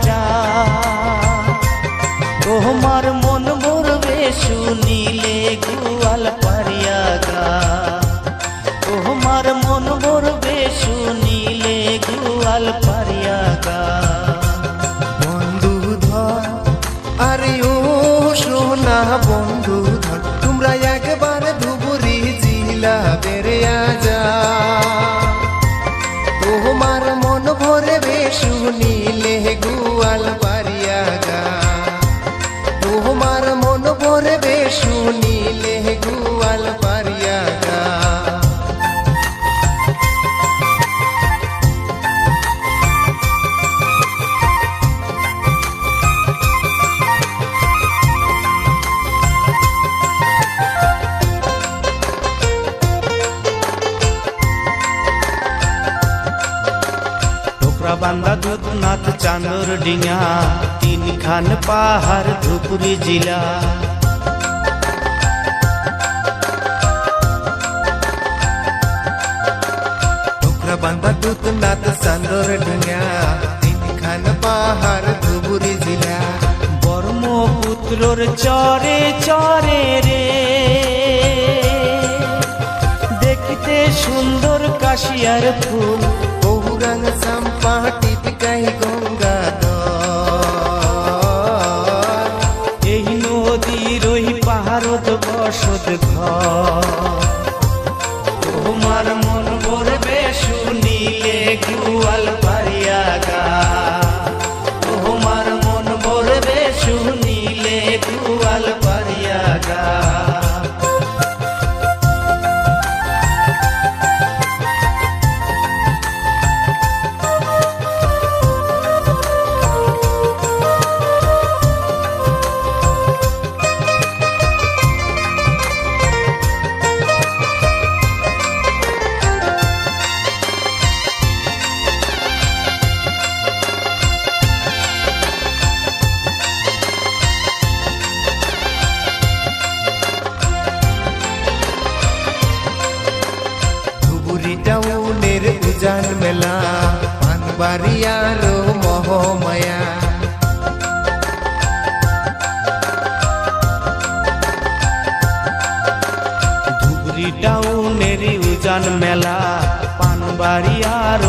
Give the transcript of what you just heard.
যা তোমার মন ভরবে শুনিলে গোয়াল পারিয়া গা তোমার মন ভরবে শুনিলে গোয়াল পারিয়া গা বন্ধুধর আরে ও সোনা বন্ধুধর তোমরা একবার ধুবুরি জিলা বেরিয়া যা তোমার মন ভরবে শুনিলে গোয়াল পারিয়া গা তোমার মন ভরবে শুনিলে গোয়াল পারিয়া গা বান্দা দুধনাথ চাঁদর ডিঙা তিনখান পাহাড় ধুপুরি জিলা বান্দা দুধনাথ চাঁদর ডিঙা তিনখান পাহাড় ধুপুরি জিলা ব্রহ্মপুত্রর চরে চরে রে দেখতে সুন্দর কাশিয়ার ফুল বহুরং চম্পা টিপকাই গঙ্গাধর এই নদীর ওই পাহাড়ত বসত ঘর তোমার মন ভরবে শুনিলে গোয়াল পারিয়া গা তোমার মন ভরবে শুনিলে গোয়াল পারিয়া গা টাউনের উজান মেলা পানবাড়িয়ার মহমায়া ধুবড়ি টাউনের উজান মেলা পানবাড়িয়ার